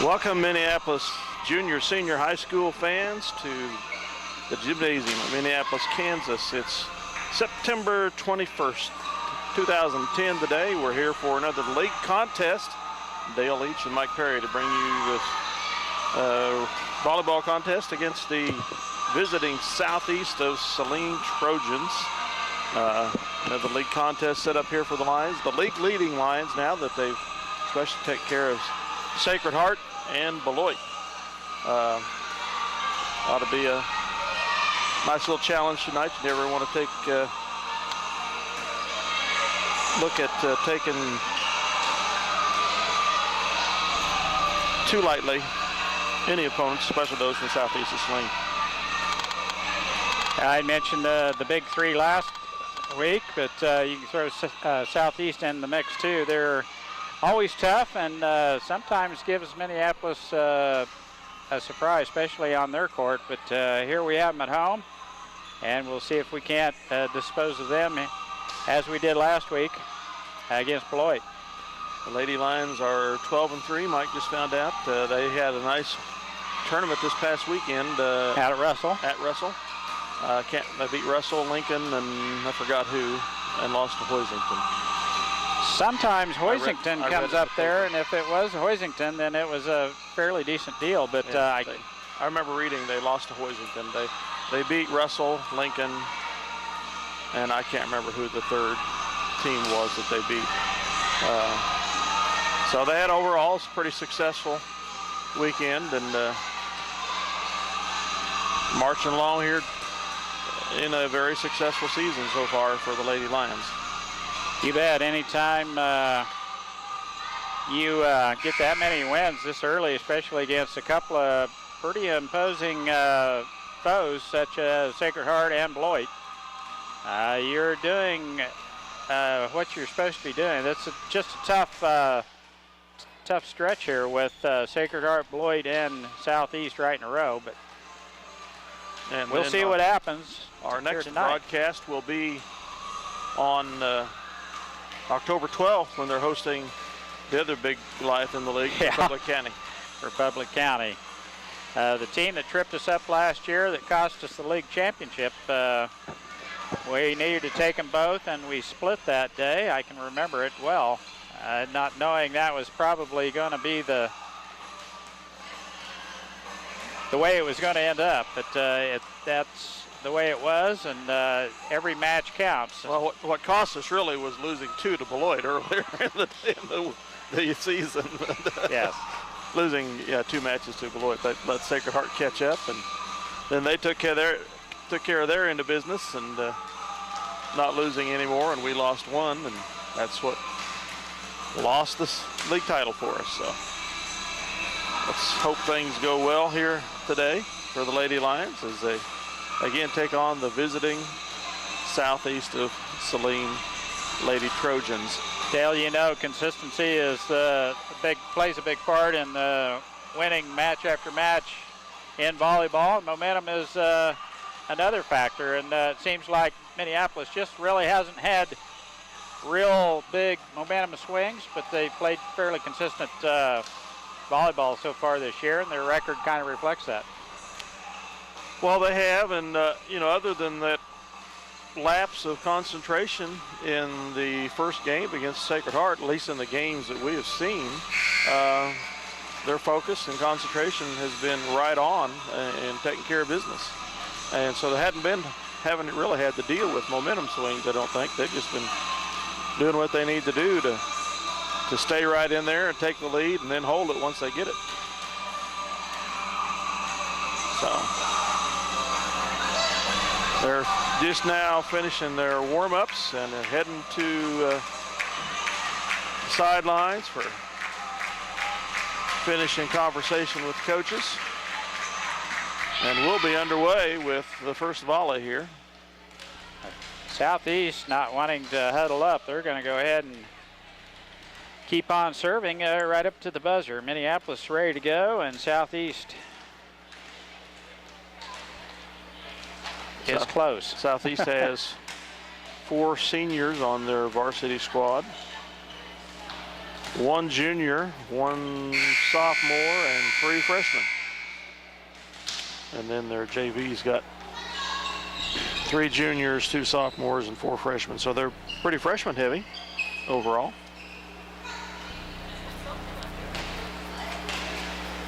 Welcome, Minneapolis junior, senior high school fans, to the gymnasium of Minneapolis, Kansas. It's September 21st, 2010 today. We're here for another league contest. Dale Leach and Mike Perry to bring you this volleyball contest against the visiting Southeast of Saline Trojans. Another league contest set up here for the Lions. The league leading Lions now that they've especially take care of Sacred Heart and Beloit. Ought to be a nice little challenge tonight. You never want to take look at taking too lightly any opponents, especially those from Southeast of Saline. I mentioned the big three last week, but you can throw Southeast in the mix too. They're always tough and sometimes gives Minneapolis a surprise, especially on their court. But here we have them at home, and we'll see if we can't dispose of them as we did last week against Beloit. The Lady Lions are 12-3. Mike just found out they had a nice tournament this past weekend At Russell. They beat Russell, Lincoln, and I forgot who, and lost to Hoisington. Sometimes Hoisington comes up there, and if it was Hoisington, then it was a fairly decent deal. But yeah, I remember reading they lost to Hoisington. They beat Russell, Lincoln, and I can't remember who the third team was that they beat. So they had overall a pretty successful weekend, and marching along here in a very successful season so far for the Lady Lions. You bet. Anytime you get that many wins this early, especially against a couple of pretty imposing foes such as Sacred Heart and Beloit, you're doing what you're supposed to be doing. That's just a tough stretch here with Sacred Heart, Beloit, and Southeast right in a row. But we'll see what happens. Our next broadcast will be on October 12th when they're hosting the other big Goliath in the league, Republic County. Republic County. The team that tripped us up last year that cost us the league championship, we needed to take them both, and we split that day. I can remember it well, not knowing that was probably going to be the way it was going to end up. But that's the way it was, and every match counts. Well, what cost us really was losing 2 to Beloit earlier in the season. Yes. Losing 2 matches to Beloit. They let Sacred Heart catch up, and then they took care of their end of business and not losing anymore, and we lost 1, and that's what lost this league title for us. So let's hope things go well here today for the Lady Lions as they again take on the visiting Southeast of Saline Lady Trojans. Dale, you know, consistency plays a big part in winning match after match in volleyball. Momentum is another factor, and it seems like Minneapolis just really hasn't had real big momentum swings, but they played fairly consistent volleyball so far this year, and their record kind of reflects that. Well, they have, and other than that lapse of concentration in the first game against Sacred Heart, at least in the games that we have seen, their focus and concentration has been right on and taking care of business. And so they haven't really had to deal with momentum swings, I don't think. They've just been doing what they need to do to stay right in there and take the lead and then hold it once they get it. So they're just now finishing their warm-ups and heading to the sidelines for finishing conversation with coaches. And we'll be underway with the first volley here. Southeast not wanting to huddle up. They're going to go ahead and keep on serving right up to the buzzer. Minneapolis ready to go, and Southeast is close. Southeast has 4 seniors on their varsity squad. 1 junior, 1 sophomore, and 3 freshmen. And then their JV's got 3 juniors, 2 sophomores, and 4 freshmen. So they're pretty freshman heavy overall.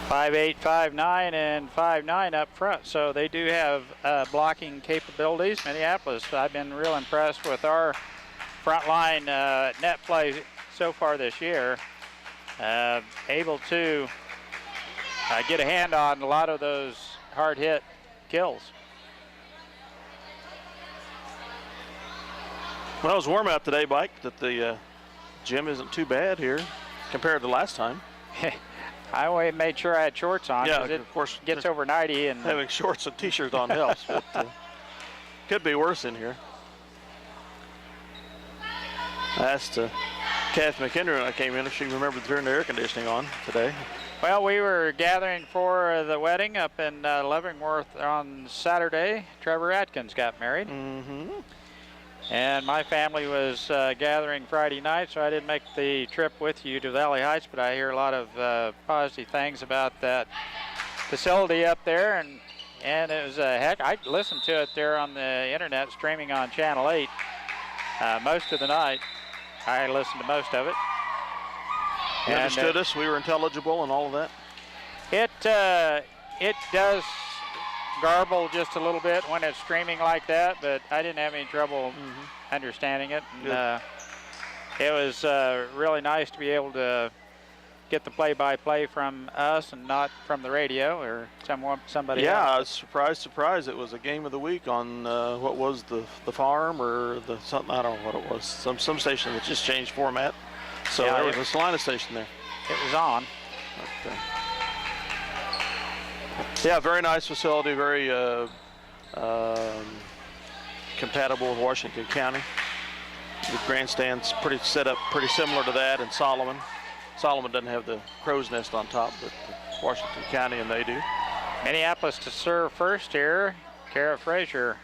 5'8", 5'9", and 5'9" up front. So they do have blocking capabilities. Minneapolis, I've been real impressed with our frontline net play so far this year. Able to get a hand on a lot of those hard hit kills. Well, it was warm out today, Mike, that the gym isn't too bad here compared to last time. I made sure I had shorts on. Yeah, it of course. Gets over 90, and having shorts and t-shirts on helps, but could be worse in here. I asked Kath McHenry when I came in if she remembered to turn the air conditioning on today. Well, we were gathering for the wedding up in Leavenworth on Saturday. Trevor Atkins got married. Mm-hmm. And my family was gathering Friday night, so I didn't make the trip with you to Valley Heights, but I hear a lot of positive things about that facility up there, and it was a heck. I listened to it there on the internet, streaming on Channel 8 most of the night. I listened to most of it. You understood us? We were intelligible and all of that? It does garble just a little bit when it's streaming like that, but I didn't have any trouble understanding it. And, it was really nice to be able to get the play-by-play from us and not from the radio or somebody else. Yeah, surprise. It was a game of the week on what was the farm or the something, I don't know what it was. Some station that just changed format. So yeah, there was a Saline station there. It was on. But, yeah, very nice facility, very compatible with Washington County. The grandstand's set up pretty similar to that in Solomon. Solomon doesn't have the crow's nest on top, but Washington County and they do. Minneapolis to serve first here. Kara Frazier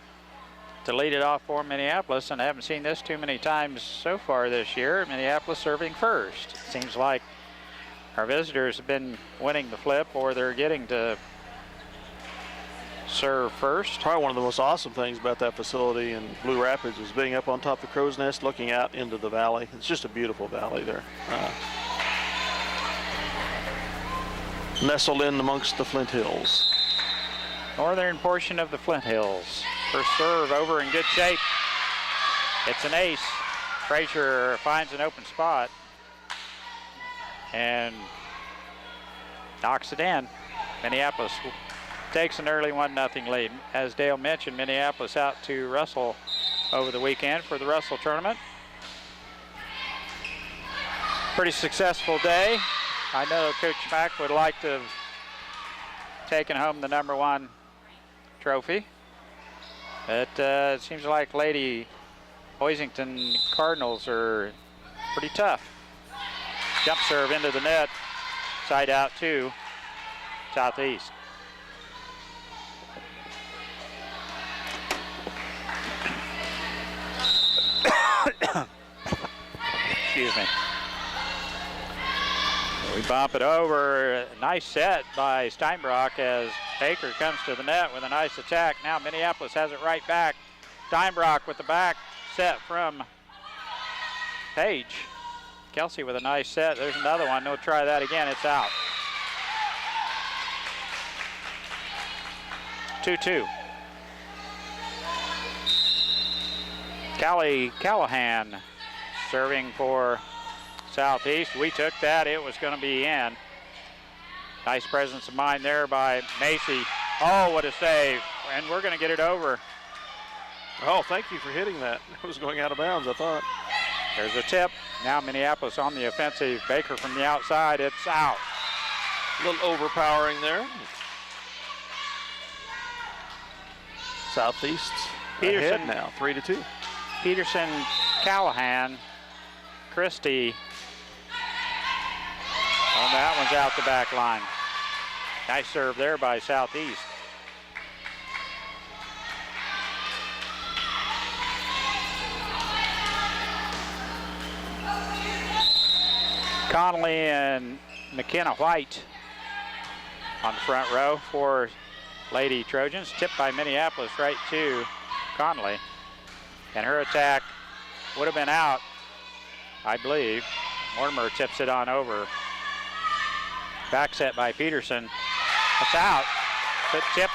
to lead it off for Minneapolis, and I haven't seen this too many times so far this year. Minneapolis serving first. It seems like our visitors have been winning the flip, or they're getting to serve first. Probably one of the most awesome things about that facility in Blue Rapids is being up on top of the crow's nest looking out into the valley. It's just a beautiful valley there. Nestled in amongst the Flint Hills. Northern portion of the Flint Hills. First serve over in good shape. It's an ace. Frazier finds an open spot and knocks it in. Minneapolis takes an early 1-0 lead. As Dale mentioned, Minneapolis out to Russell over the weekend for the Russell tournament. Pretty successful day. I know Coach Mack would like to have taken home the #1 trophy. But it seems like Lady Boisington Cardinals are pretty tough. Jump serve into the net. Side out to Southeast. Excuse me. We bump it over. Nice set by Steinbrock as Baker comes to the net with a nice attack. Now Minneapolis has it right back. Steinbrock with the back set from Page. Kelsey with a nice set. There's another one. No, try that again. It's out. 2-2. Callie Callahan serving for Southeast. We took that. It was going to be in. Nice presence of mind there by Macy. Oh, what a save. And we're going to get it over. Oh, thank you for hitting that. It was going out of bounds, I thought. There's a tip. Now Minneapolis on the offensive. Baker from the outside. It's out. A little overpowering there. Southeast Peterson ahead now, 3-2. Peterson, Callahan, Christie. Oh, that one's out the back line. Nice serve there by Southeast. Connolly and McKenna White on the front row for Lady Trojans. Tipped by Minneapolis right to Connolly. And her attack would have been out, I believe. Mortimer tips it on over. Back set by Peterson. It's out, but tipped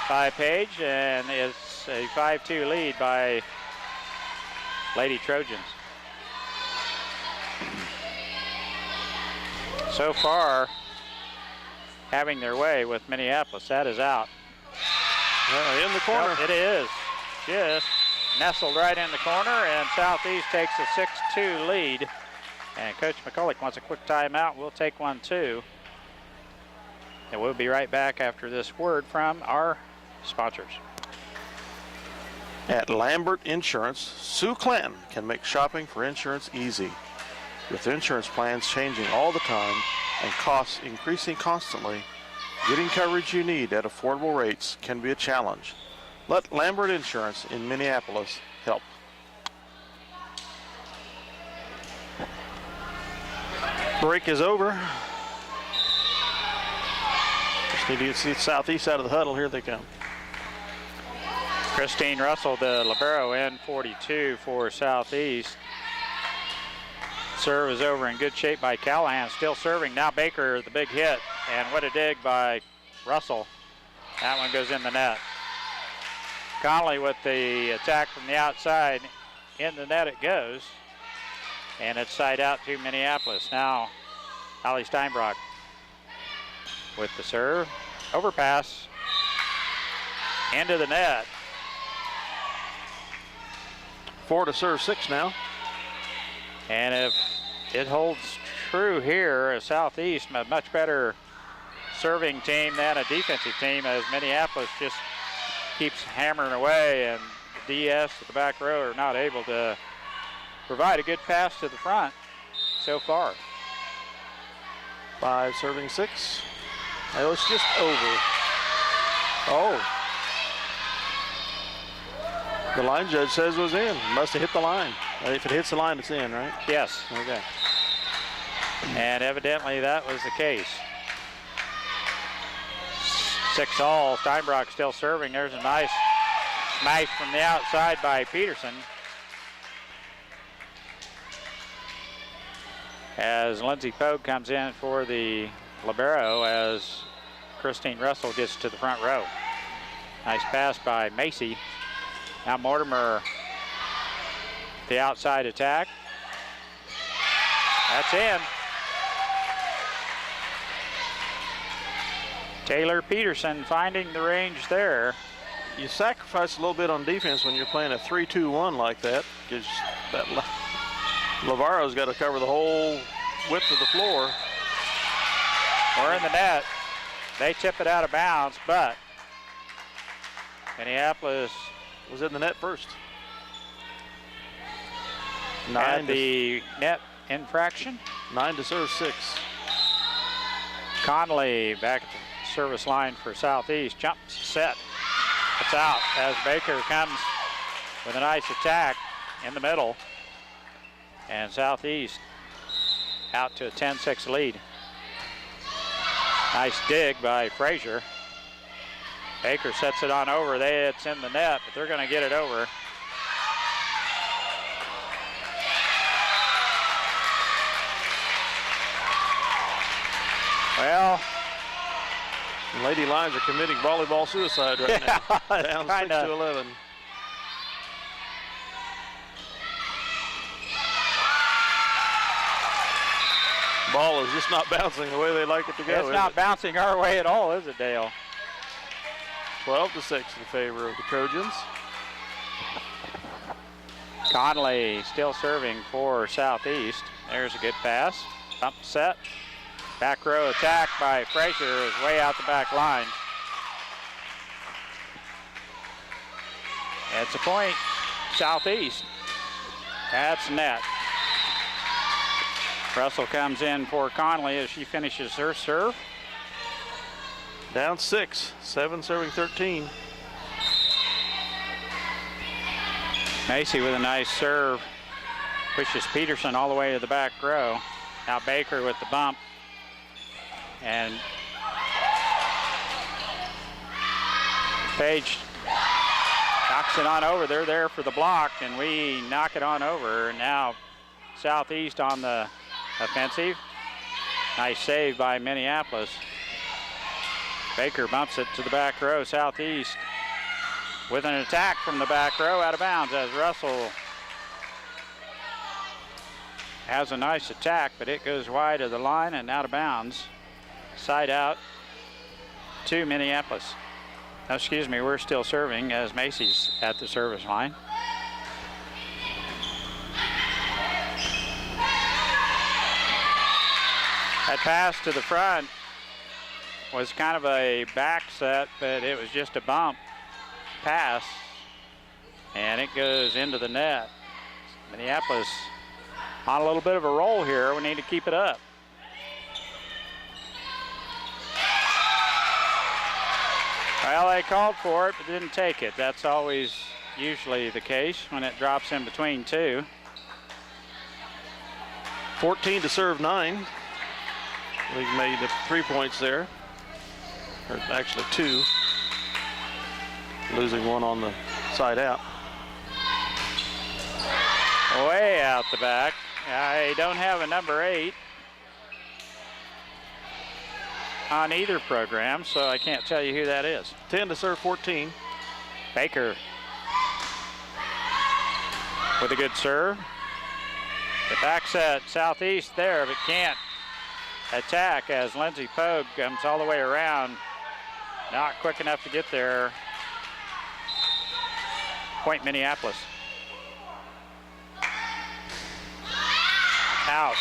by Page, and it's a 5-2 lead by Lady Trojans. So far, having their way with Minneapolis. That is out. In the corner. Well, it is. Just nestled right in the corner, and Southeast takes a 6-2 lead. And Coach McCulloch wants a quick timeout. We'll take one too. And we'll be right back after this word from our sponsors. At Lambert Insurance, Sue Clanton can make shopping for insurance easy. With insurance plans changing all the time and costs increasing constantly, getting coverage you need at affordable rates can be a challenge. Let Lambert Insurance in Minneapolis help. Break is over. Just need to see Southeast out of the huddle. Here they come. Christine Russell, the libero, in 42 for Southeast. Serve is over in good shape by Callahan, still serving. Now Baker, the big hit, and what a dig by Russell. That one goes in the net. Connolly with the attack from the outside. In the net it goes. And it's side out to Minneapolis. Now, Allie Steinbrock with the serve. Overpass. Into the net. 4 to serve 6 now. And if it holds true here, a Southeast, a much better serving team than a defensive team, as Minneapolis just keeps hammering away, and the DS at the back row are not able to provide a good pass to the front so far. 5 serving 6. Oh, it's just over. Oh. The line judge says it was in. Must have hit the line. If it hits the line, it's in, right? Yes. Okay. And evidently that was the case. 6-all. Steinbrock still serving. There's a nice smash from the outside by Peterson. As Lindsay Pogue comes in for the libero, as Christine Russell gets to the front row. Nice pass by Macy. Now Mortimer, the outside attack. That's in. Taylor Peterson finding the range there. You sacrifice a little bit on defense when you're playing a 3-2-1 like that, because that Lavaro's got to cover the whole width of the floor. We're in the net. They tip it out of bounds, but Minneapolis was in the net first. 9 had the net infraction. 9 to serve 6. Connolly back at the service line for Southeast. Jump set. It's out as Baker comes with a nice attack in the middle. And Southeast out to a 10-6 lead. Nice dig by Frazier. Baker sets it on over. It's in the net, but they're going to get it over. Well, Lady Lions are committing volleyball suicide right now. Down 6 to 11. Ball is just not bouncing the way they like it to go. It's not bouncing our way at all, is it, Dale? 12 to 6 in favor of the Trojans. Connolly still serving for Southeast. There's a good pass. Up set. Back row attack by Frazier is way out the back line. It's a point. Southeast. That's net. Russell comes in for Connolly as she finishes her serve. Down 6, 7 serving 13. Macy with a nice serve. Pushes Peterson all the way to the back row. Now Baker with the bump. And Page knocks it on over. They're there for the block, and we knock it on over. And now Southeast on the offensive. Nice save by Minneapolis. Baker bumps it to the back row. Southeast with an attack from the back row, out of bounds as Russell has a nice attack, but it goes wide of the line and out of bounds. Side out to Minneapolis. Oh, excuse me, we're still serving as Macy's at the service line. That pass to the front was kind of a back set, but it was just a bump pass, and it goes into the net. Minneapolis on a little bit of a roll here. We need to keep it up. Well, they called for it, but didn't take it. That's always usually the case when it drops in between two. 14 to serve 9. We've made 3 points there. Or actually 2. Losing one on the side out. Way out the back. I don't have a number 8 on either program, so I can't tell you who that is. 10 to serve 14. Baker with a good serve. The back set Southeast there, but can't attack as Lindsay Pogue comes all the way around. Not quick enough to get there. Point Minneapolis. Out.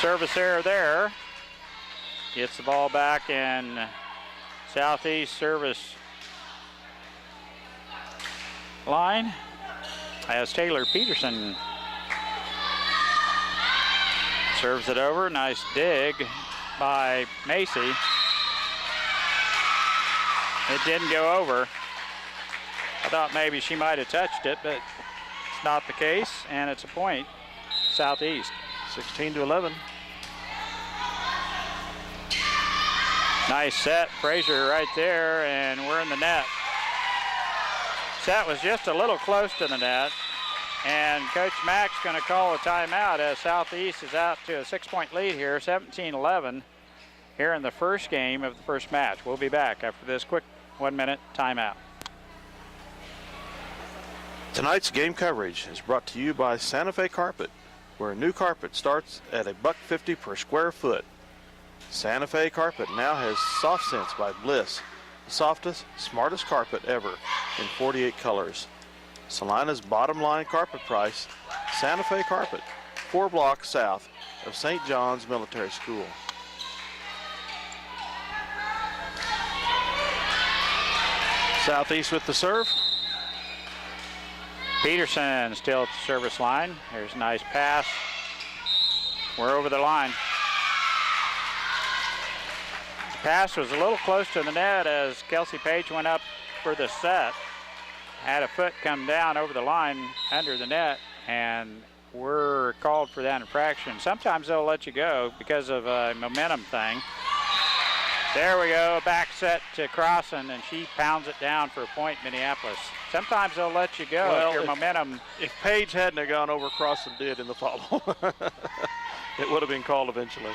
Service error there. Gets the ball back in Southeast service line as Taylor Peterson serves it over. Nice dig by Macy. It didn't go over. I thought maybe she might have touched it, but it's not the case, and it's a point. Southeast. 16 to 11. Nice set, Frazier right there, and we're in the net. Set was just a little close to the net, and Coach Mack's going to call a timeout as Southeast is out to a 6-point lead here, 17-11, here in the first game of the first match. We'll be back after this quick 1-minute timeout. Tonight's game coverage is brought to you by Santa Fe Carpet, where new carpet starts at $1.50 per square foot. Santa Fe Carpet now has Soft Sense by Bliss, the softest, smartest carpet ever in 48 colors. Salina's bottom line carpet price, Santa Fe Carpet, 4 blocks south of St. John's Military School. Southeast with the serve. Peterson still at the service line. Here's a nice pass. We're over the line. The pass was a little close to the net as Kelsey Page went up for the set. Had a foot come down over the line under the net, and we're called for that infraction. Sometimes they'll let you go because of a momentum thing. There we go, back set to Crossan, and she pounds it down for a point, Minneapolis. Sometimes they'll let you go if your momentum. If Page hadn't have gone over, Crossan did in the follow. It would have been called eventually.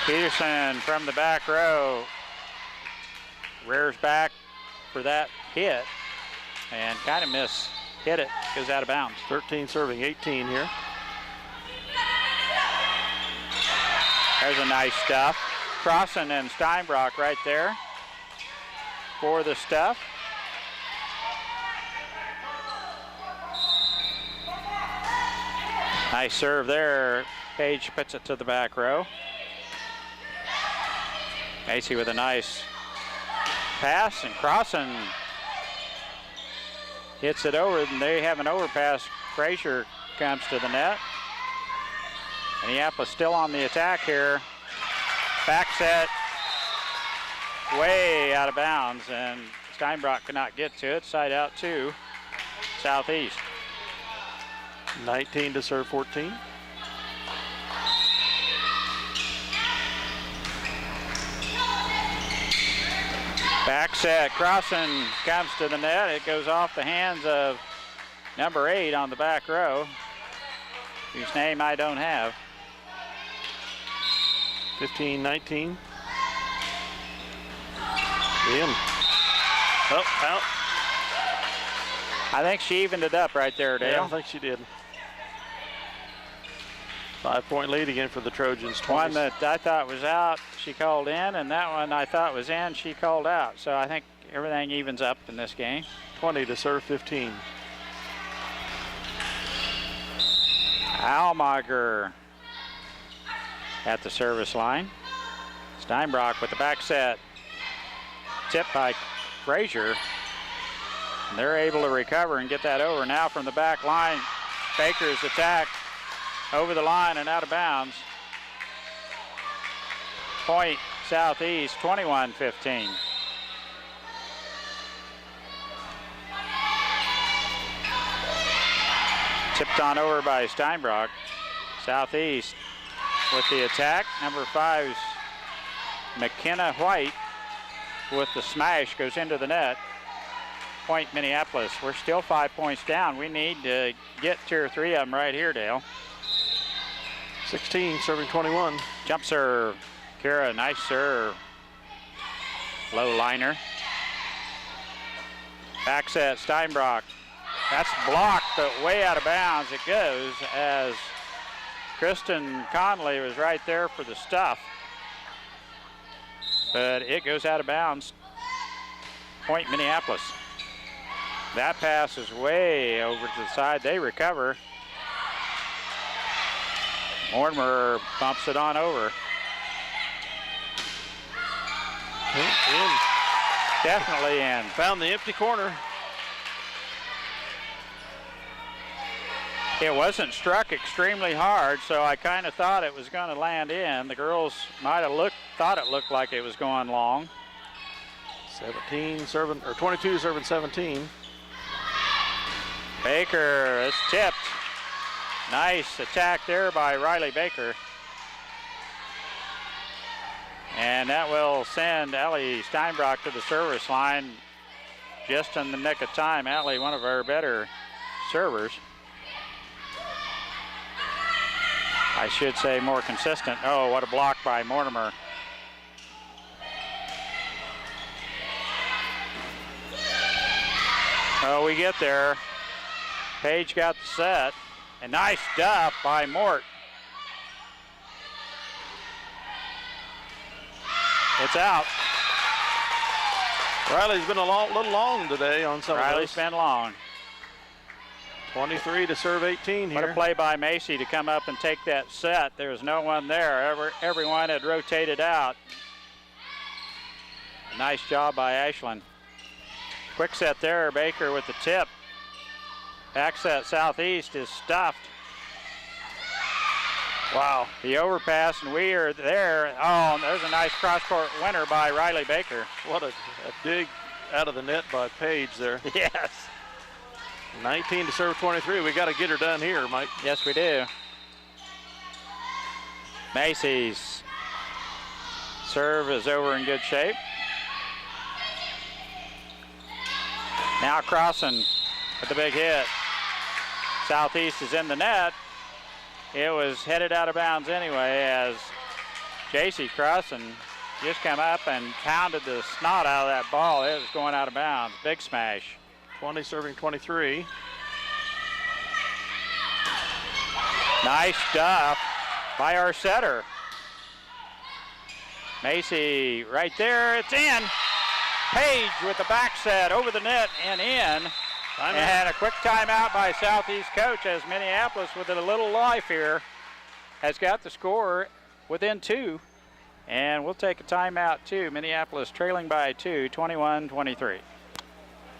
Peterson from the back row rears back for that hit and kind of hit it, goes out of bounds. 13 serving 18 here. There's a nice stuff. Crossan and Steinbrock right there for the stuff. Nice serve there. Page puts it to the back row. Macy with a nice pass, and Crossan hits it over, and they have an overpass. Frazier comes to the net. Minneapolis still on the attack here. Back set, way out of bounds, and Steinbrock could not get to it. Side out to Southeast. 19 to serve 14. Back set, Crossan comes to the net. It goes off the hands of number 8 on the back row, whose name I don't have. 15-19. In. Oh, out. I think she evened it up right there, Dale. Yeah, I think she did. 5-point lead again for the Trojans. One that I thought was out, she called in, and that one I thought was in, she called out. So I think everything evens up in this game. 20 to serve 15. Almager at the service line. Steinbrock with the back set. Tipped by Frazier. And they're able to recover and get that over. Now from the back line, Baker's attack over the line and out of bounds. Point Southeast, 21-15. Tipped on over by Steinbrock. Southeast with the attack. Number 5's McKenna White with the smash, goes into the net. Point Minneapolis. We're still 5 points down. We need to get 2 or 3 of them right here, Dale. 16 serving 21. Jump serve. Kira, nice serve. Low liner. Back set, Steinbrock. That's blocked, but way out of bounds it goes, as Kristen Conley was right there for the stuff. But it goes out of bounds. Point Minneapolis. That pass is way over to the side. They recover. Mortimer bumps it on over. In. Definitely in. Found the empty corner. It wasn't struck extremely hard, so I kind of thought it was going to land in. The girls might have thought it looked like it was going long. 17 serving, or 22 serving 17. Baker is tipped. Nice attack there by Riley Baker. And that will send Ellie Steinbrock to the service line just in the nick of time. Ellie, one of our better servers. I should say more consistent. Oh, what a block by Mortimer. Oh, we get there. Page got the set. A nice duff by Mort. It's out. Riley's been a little long today on some of those. Riley's been long. 23 to serve 18 here. What a play by Macy to come up and take that set. There was no one there. Everyone had rotated out. Nice job by Ashland. Quick set there, Baker with the tip. Back set Southeast is stuffed. Wow, the overpass, and we are there. Oh, and there's a nice cross-court winner by Riley Baker. What a dig out of the net by Page there. Yes. 19 to serve 23. We got to get her done here, Mike. Yes, we do. Macy's serve is over in good shape. Now Crossan with the big hit. Southeast is in the net. It was headed out of bounds anyway, as J.C. Crossan just come up and pounded the snot out of that ball. It was going out of bounds. Big smash. 20 serving 23. Nice stuff by our setter. Macy right there. It's in. Page with the back set over the net and in. And a quick timeout by Southeast coach, as Minneapolis, with a little life here, has got the score within 2. And we'll take a timeout too. Minneapolis trailing by 2, 21-23.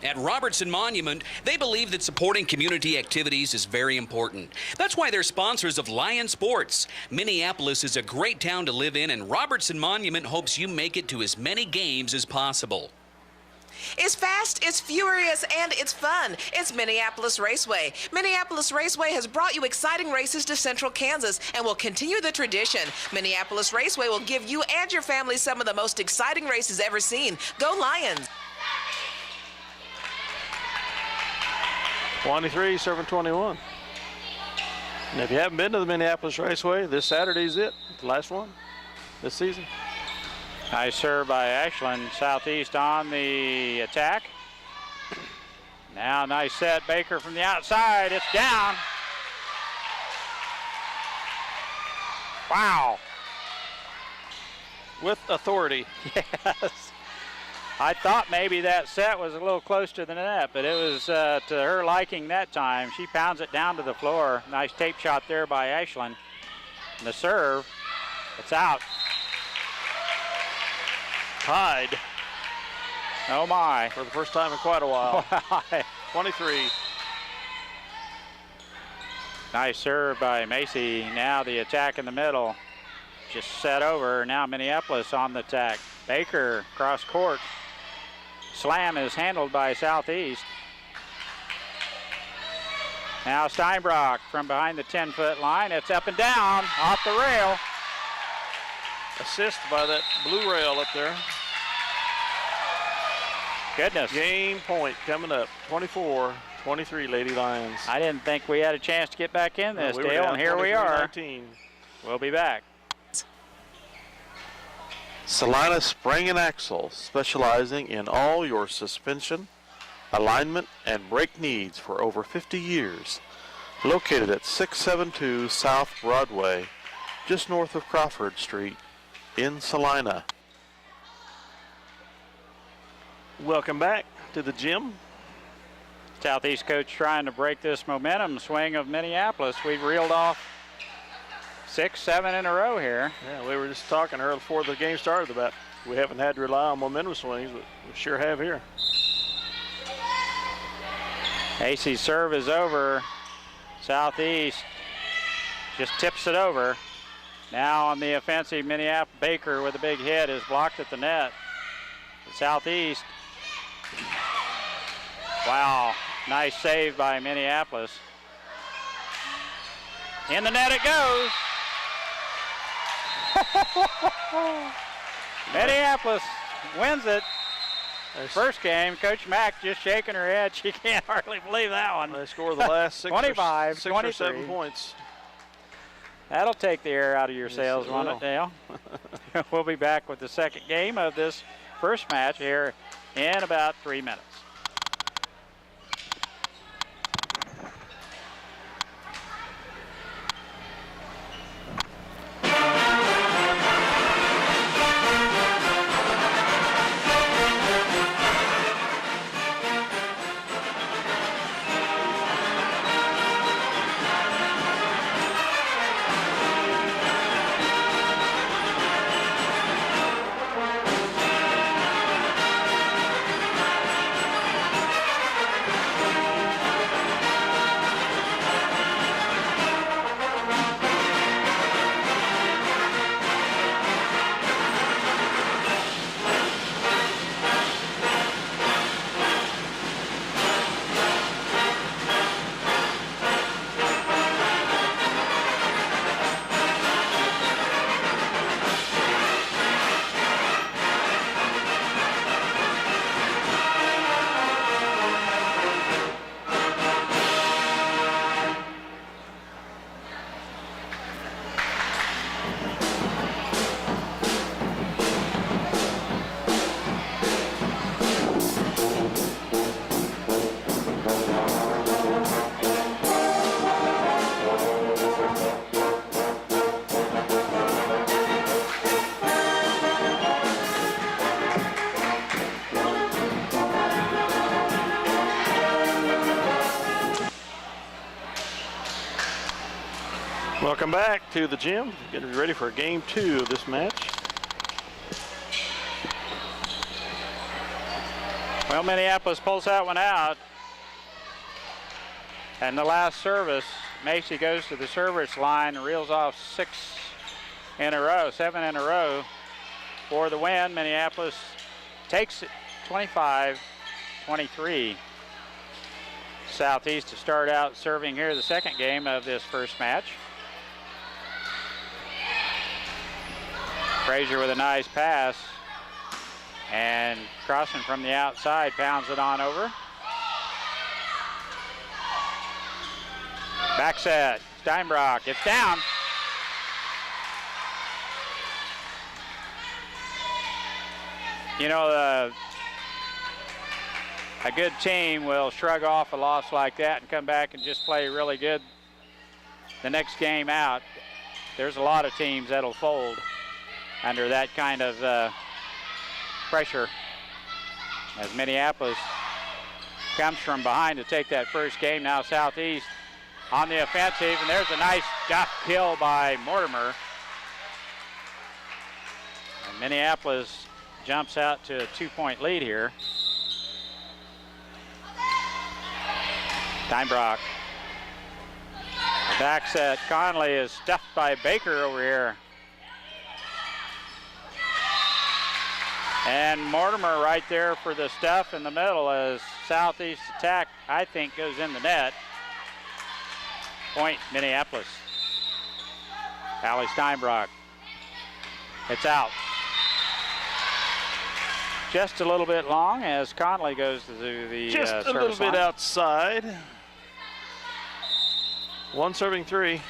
At Robertson Monument, they believe that supporting community activities is very important. That's why they're sponsors of Lion Sports. Minneapolis is a great town to live in, and Robertson Monument hopes you make it to as many games as possible. It's fast, it's furious, and it's fun. It's Minneapolis Raceway. Minneapolis Raceway has brought you exciting races to Central Kansas and will continue the tradition. Minneapolis Raceway will give you and your family some of the most exciting races ever seen. Go Lions! 23 serving 21. And if you haven't been to the Minneapolis Raceway, this Saturday's it. The last one this season. Nice serve by Ashland. Southeast on the attack. Now nice set. Baker from the outside. It's down. Wow. With authority. Yes. I thought maybe that set was a little close to the net, but it was to her liking that time. She pounds it down to the floor. Nice tape shot there by Ashland. And the serve, it's out. Tied. Oh my. For the first time in quite a while. 23. Nice serve by Macy. Now the attack in the middle. Just set over. Now Minneapolis on the attack. Baker cross court. Slam is handled by Southeast. Now Steinbrock from behind the 10-foot line. It's up and down off the rail. Assist by that blue rail up there. Goodness. Game point coming up. 24-23 Lady Lions. I didn't think we had a chance to get back in this, we were Dale, down and here we are. 23-19. We'll be back. Saline Spring and Axle, specializing in all your suspension, alignment, and brake needs for over 50 years. Located at 672 South Broadway, just north of Crawford Street in Salina. Welcome back to the gym. Southeast coach trying to break this momentum swing of Minneapolis. We've reeled off 6, 7 in a row here. Yeah, we were just talking earlier before the game started about we haven't had to rely on momentum swings, but we sure have here. AC's serve is over. Southeast just tips it over. Now on the offensive, Minneapolis Baker with a big hit is blocked at the net. Southeast. Wow, nice save by Minneapolis. In the net it goes. Minneapolis wins it. First game, Coach Mack just shaking her head. She can't hardly believe that one. They score the last 25, six or 7 points. That'll take the air out of your Yes, sails, it won't will. it, Dale? We'll be back with the second game of this first match here in about 3 minutes. Welcome back to the gym. Getting ready for game 2 of this match. Well, Minneapolis pulls that one out. And the last service, Macy goes to the service line and reels off 7 in a row for the win. Minneapolis takes it 25 23. Southeast to start out serving here the second game of this first match. Frazier with a nice pass. And crossing from the outside, pounds it on over. Back set, Steinbrock, it's down. You know, a good team will shrug off a loss like that and come back and just play really good the next game out. There's a lot of teams that'll fold under that kind of pressure as Minneapolis comes from behind to take that first game. Now Southeast on the offensive, and there's a nice duck kill by Mortimer. And Minneapolis jumps out to a 2-point lead here. Steinbrock. Back set. Conley is stuffed by Baker over here. And Mortimer right there for the stuff in the middle as Southeast attack, I think, goes in the net. Point Minneapolis. Allie Steinbrock. It's out. Just a little bit long as Conley goes to the just a little bit line. outside. One serving three.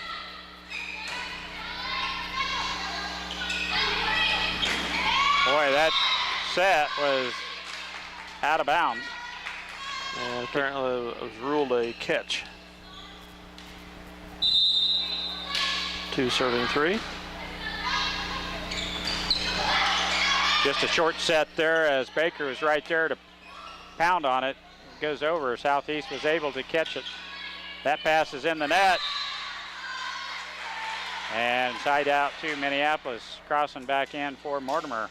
Boy, that set was out of bounds. And apparently it was ruled a catch. Two serving three. Just a short set there as Baker was right there to pound on it. It goes over. Southeast was able to catch it. That pass is in the net. And side out to Minneapolis. Crossing back in for Mortimer.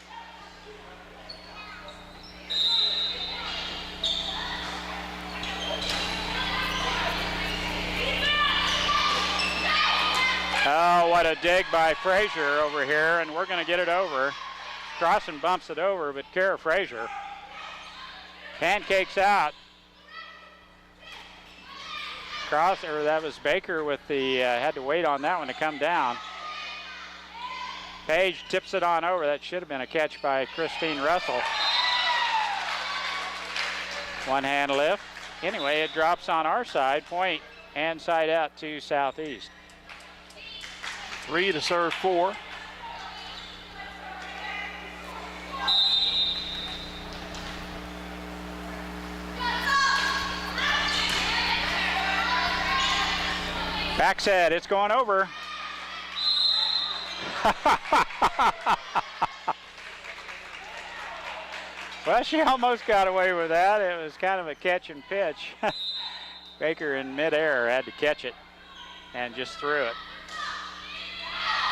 Oh, what a dig by Frazier over here, and we're going to get it over. Crossan bumps it over, but Kara Frazier pancakes out. That was Baker with the, had to wait on that one to come down. Page tips it on over. That should have been a catch by Christine Russell. One hand lift. Anyway, it drops on our side, point and side out to Southeast. 3 to serve 4. Back set, it's going over. Well, she almost got away with that. It was kind of a catch and pitch. Baker in midair had to catch it and just threw it.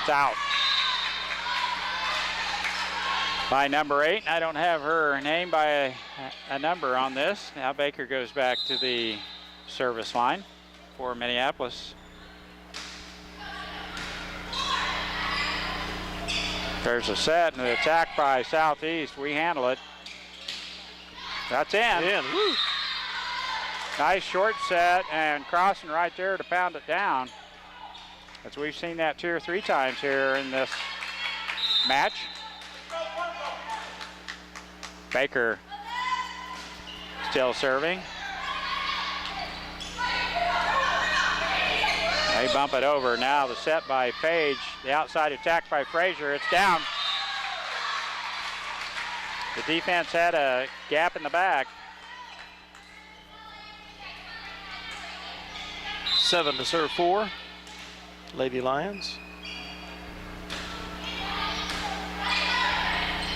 It's out. By number 8, I don't have her name by a number on this. Now Baker goes back to the service line for Minneapolis. There's a set and an attack by Southeast. We handle it. That's in. Woo. Nice short set and crossing right there to pound it down. As we've seen that 2 or 3 times here in this match. Baker still serving. They bump it over. Now the set by Page. The outside attack by Frazier. It's down. The defense had a gap in the back. 7 to serve 4. Lady Lions.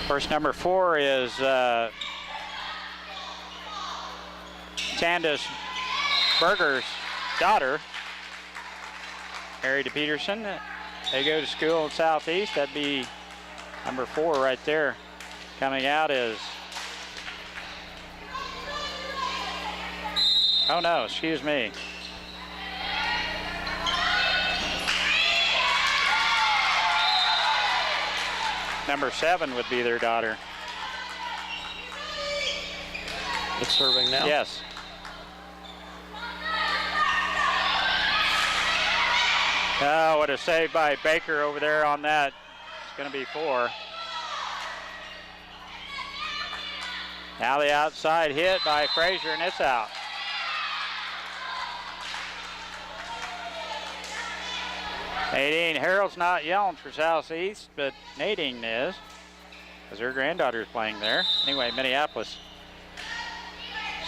First number 4 is Candace Berger's daughter, married to Peterson. They go to school in Southeast. That'd be number 4 right there. Coming out is, oh no, excuse me. Number 7 would be their daughter. It's serving now. Yes. Oh, what a save by Baker over there on that. It's going to be 4. Now the outside hit by Frazier, and it's out. Nadine Harold's not yelling for Southeast, but Nadine is, because her granddaughter's playing there. Anyway, Minneapolis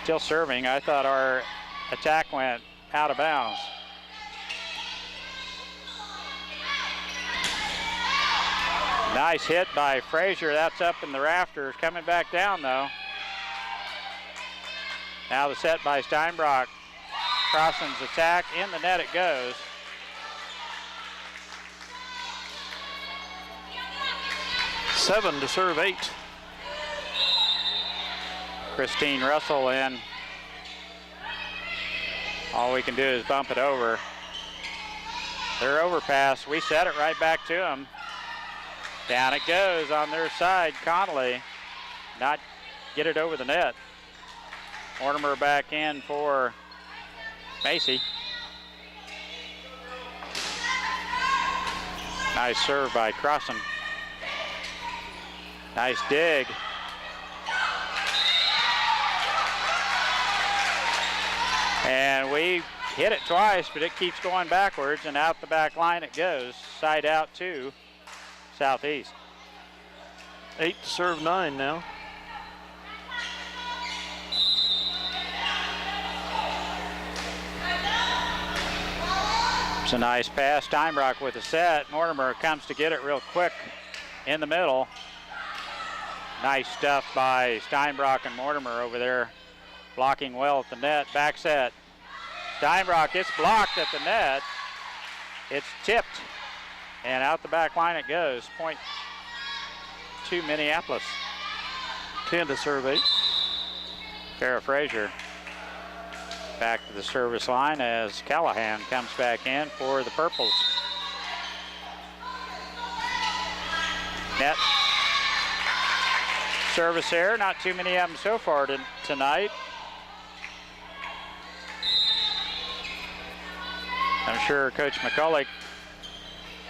still serving. I thought our attack went out of bounds. Nice hit by Frazier. That's up in the rafters. Coming back down, though. Now the set by Steinbrock. Crossan's attack. In the net it goes. Seven to serve 8. Christine Russell in. All we can do is bump it over. Their overpass. We set it right back to them. Down it goes on their side. Connolly not get it over the net. Mortimer back in for Macy. Nice serve by Crossan. Nice dig. And we hit it twice, but it keeps going backwards, and out the back line it goes. Side out to Southeast. 8 to serve 9 now. It's a nice pass. Steinbrock with a set. Mortimer comes to get it real quick in the middle. Nice stuff by Steinbrock and Mortimer over there, blocking well at the net. Back set. Steinbrock gets blocked at the net. It's tipped, and out the back line it goes. Point to Minneapolis. 10 to serve 8. Kara Frazier back to the service line as Callahan comes back in for the Purples. Net service error, not too many of them so far tonight. I'm sure Coach McCulloch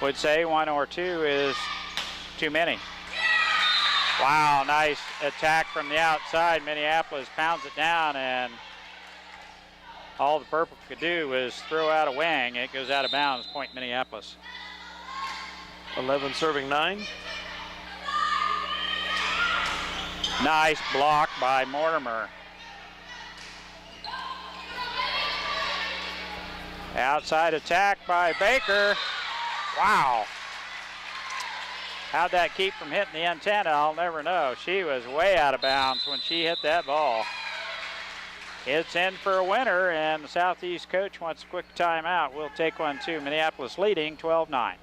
would say 1 or 2 is too many. Wow, nice attack from the outside. Minneapolis pounds it down, and all the Purple could do was throw out a wing. It goes out of bounds, point Minneapolis. 11 serving 9. Nice block by Mortimer. Outside attack by Baker. Wow. How'd that keep from hitting the antenna? I'll never know. She was way out of bounds when she hit that ball. It's in for a winner, and the Southeast coach wants a quick timeout. We'll take one too. Minneapolis leading 12-9.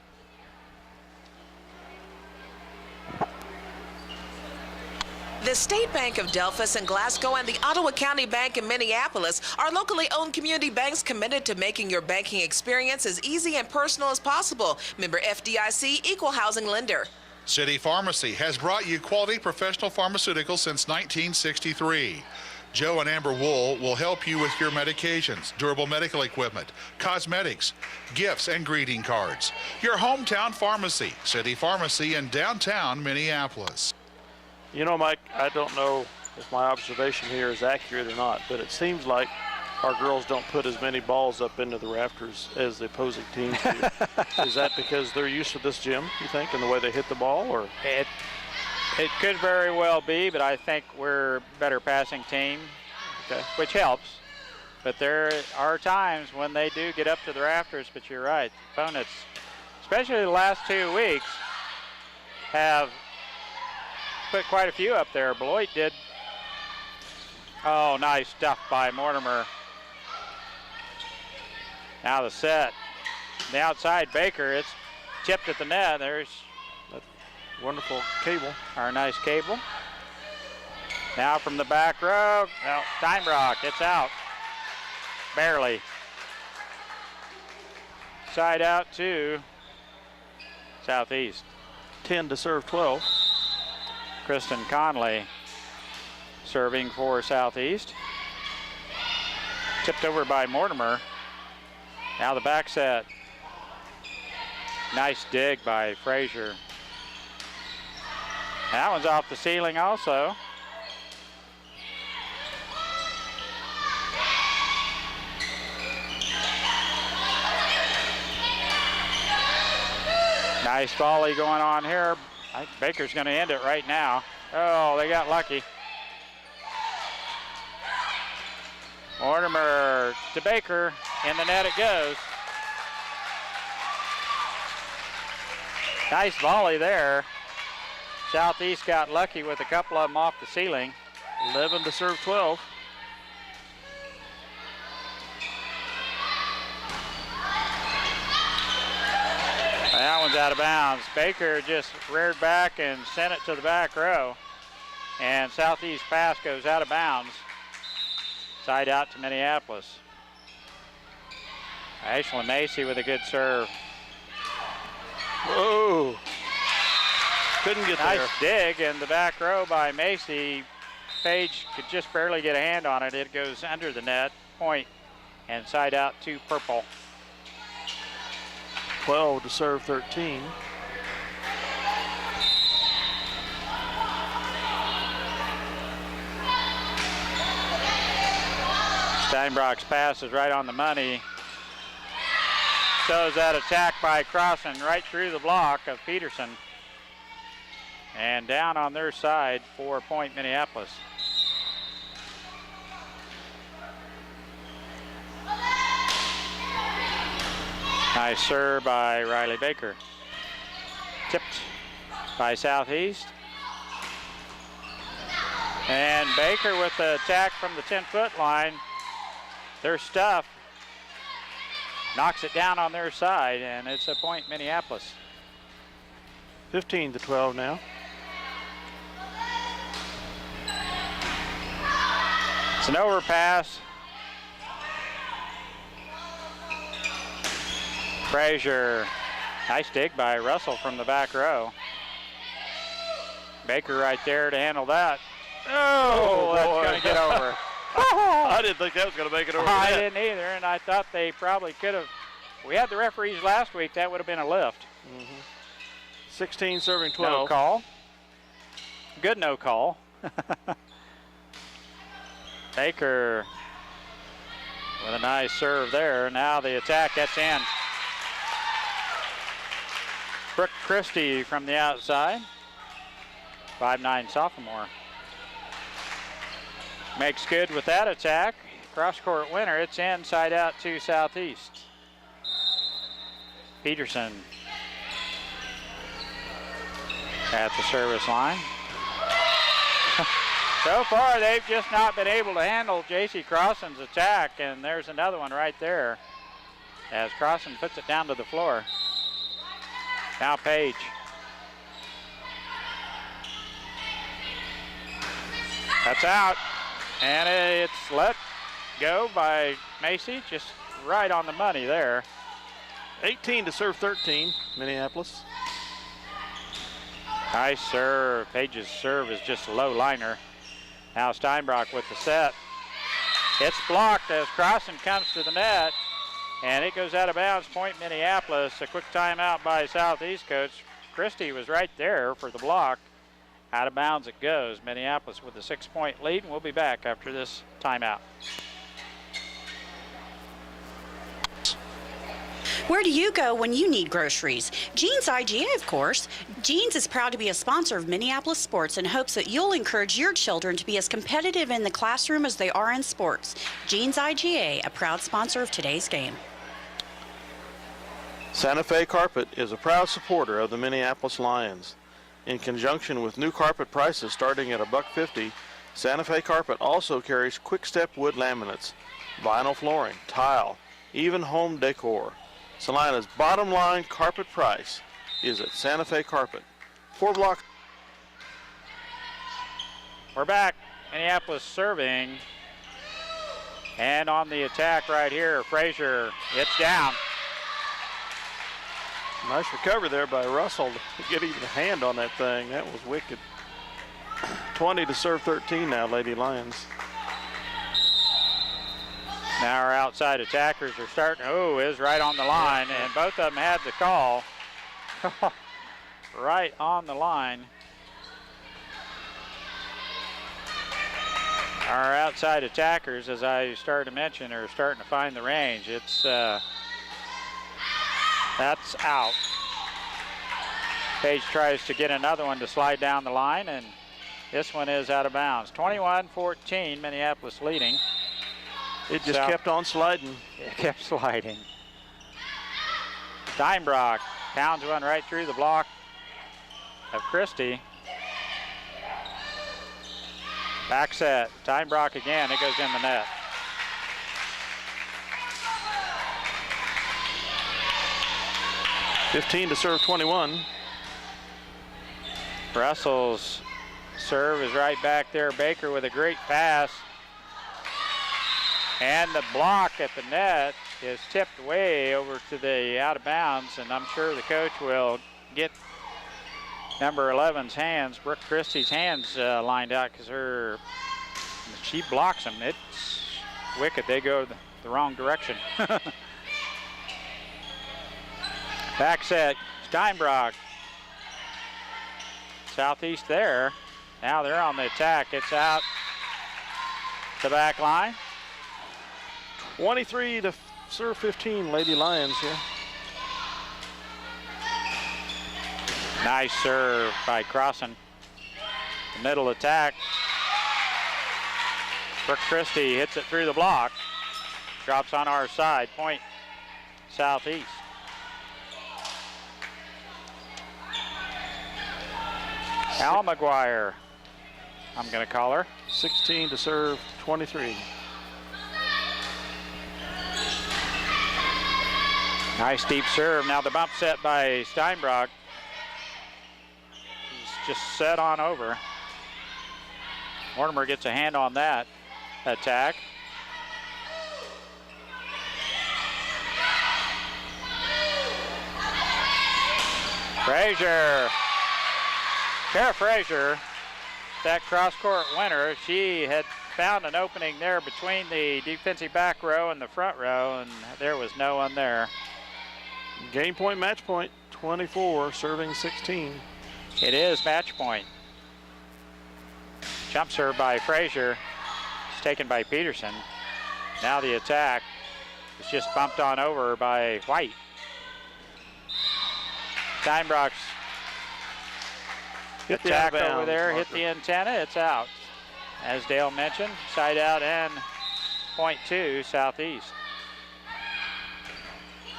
The State Bank of Delphus and Glasgow and the Ottawa County Bank in Minneapolis are locally owned community banks committed to making your banking experience as easy and personal as possible. Member FDIC, equal housing lender. City Pharmacy has brought you quality professional pharmaceuticals since 1963. Joe and Amber Wool will help you with your medications, durable medical equipment, cosmetics, gifts, and greeting cards. Your hometown pharmacy, City Pharmacy in downtown Minneapolis. You know, Mike, I don't know if my observation here is accurate or not, but it seems like our girls don't put as many balls up into the rafters as the opposing teams do. Is that because they're used to this gym, you think, and the way they hit the ball? Or It could very well be, but I think we're a better passing team, okay, which helps. But there are times when they do get up to the rafters, but you're right. The opponents, especially the last 2 weeks, have put quite a few up there. Beloit did. Oh, nice stuff by Mortimer. Now the set. The outside Baker, it's tipped at the net. There's that wonderful cable. our nice cable. Now from the back row, no, Steinbrock, it's out. Barely. Side out to Southeast. 10 to serve 12. Kristen Conley serving for Southeast. Tipped over by Mortimer. Now the back set. Nice dig by Frazier. That one's off the ceiling also. Nice volley going on here. I think Baker's going to end it right now. Oh, they got lucky. Mortimer to Baker. In the net it goes. Nice volley there. Southeast got lucky with a couple of them off the ceiling. 11 to serve 12. That one's out of bounds. Baker just reared back and sent it to the back row. And Southeast pass goes out of bounds. Side out to Minneapolis. Ashlyn Macy with a good serve. Whoa. Couldn't get there. Nice dig in the back row by Macy. Page could just barely get a hand on it. It goes under the net. Point. And side out to Purple. 12 to serve 13. Steinbrock's pass is right on the money. Shows that attack by Crossan right through the block of Peterson. And down on their side for Point Minneapolis. Nice serve by Riley Baker. Tipped by Southeast. And Baker with the attack from the 10-foot line. Their stuff knocks it down on their side, and it's a Point Minneapolis. 15 to 12 now. It's an overpass. Frazier, nice dig by Russell from the back row. Baker right there to handle that. Oh, that's going to get over. I didn't think that was going to make it over. I didn't either, and I thought they probably could have. We had the referees last week. That would have been a lift. 16 serving 12. No call. Good no call. Baker with a nice serve there. Now the attack gets in. Brooke Christie from the outside. 5'9" sophomore. Makes good with that attack. Cross-court winner. It's inside out to Southeast. Peterson at the service line. So far, they've just not been able to handle J.C. Crossan's attack, and there's another one right there as Crossan puts it down to the floor. Now Page. That's out, and it's let go by Macy, just right on the money there. 18 to serve 13, Minneapolis. Nice serve. Page's serve is just a low liner. Now Steinbrock with the set. It's blocked as Crossan comes to the net, and it goes out of bounds. Point Minneapolis. A quick timeout by Southeast coach. Christie was right there for the block. Out of bounds it goes. Minneapolis with a 6-point lead, and we'll be back after this timeout. Where do you go when you need groceries? Jeans IGA, of course. Jeans is proud to be a sponsor of Minneapolis sports and hopes that you'll encourage your children to be as competitive in the classroom as they are in sports. Jeans IGA, a proud sponsor of today's game. Santa Fe Carpet is a proud supporter of the Minneapolis Lions. In conjunction with new carpet prices starting at $1.50, Santa Fe Carpet also carries quick-step wood laminates, vinyl flooring, tile, even home decor. Salina's bottom line carpet price is at Santa Fe Carpet. 4 blocks. We're back. Minneapolis serving. And on the attack right here, Frazier, it's down. Nice recovery there by Russell to get even a hand on that thing. That was wicked. 20 to serve 13 now, Lady Lions. Now our outside attackers are starting. Oh, is right on the line, and both of them had the call. Right on the line. Our outside attackers, as I started to mention, are starting to find the range. It's that's out. Page tries to get another one to slide down the line, and this one is out of bounds. 21-14, Minneapolis leading. It just kept on sliding. It kept sliding. Steinbrock pounds one right through the block of Christie. Back set, Steinbrock again, it goes in the net. (15 to serve 21). Russell's serve is right back there. Baker with a great pass. And the block at the net is tipped way over to the out of bounds, and I'm sure the coach will get number 11's hands, Brooke Christie's hands lined out, because she blocks them. It's wicked. They go the wrong direction. Back set, Steinbrock. Southeast there. Now they're on the attack. It's out the back line. 23 to serve 15, Lady Lions here. Nice serve by Crossan. The middle attack. Brooke Christie hits it through the block. Drops on our side, point Southeast. Al McGuire, I'm going to call her. 16 to serve 23. Nice deep serve. Now the bump set by Steinbrock. He's just set on over. Mortimer gets a hand on that attack. Frazier. Tara Frazier, that cross-court winner, she had found an opening there between the defensive back row and the front row, and there was no one there. Game point, match point, 24, serving 16. It is match point. Jump serve by Frazier. It's taken by Peterson. Now the attack is just bumped on over by White. Steinbrock's attack over there, hit the antenna, it's out. As Dale mentioned, side out and point two, Southeast.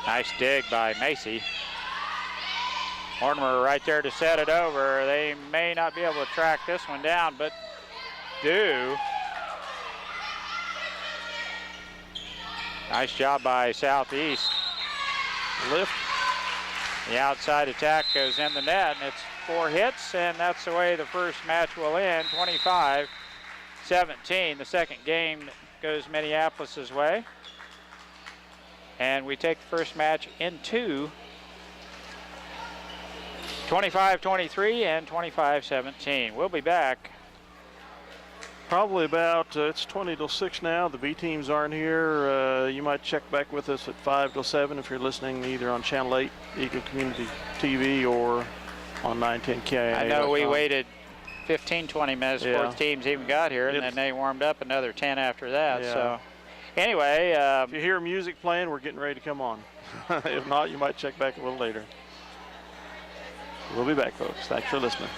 Nice dig by Macy. Mortimer right there to set it over. They may not be able to track this one down, but do. Nice job by Southeast. Lift. The outside attack goes in the net, and it's 4 hits, and that's the way the first match will end, 25-17. The second game goes Minneapolis' way. And we take the first match into 25-23 and 25-17. We'll be back. Probably about, it's 20 till 6 now. The B teams aren't here. You might check back with us at 5 till 7 if you're listening either on Channel 8, Eagle Community TV, or on 910 KIA. I know we waited 15-20 minutes before the teams even got here, and then they warmed up another 10 after that. Yeah. So anyway. If you hear music playing, we're getting ready to come on. If not, you might check back a little later. We'll be back, folks. Thanks for listening.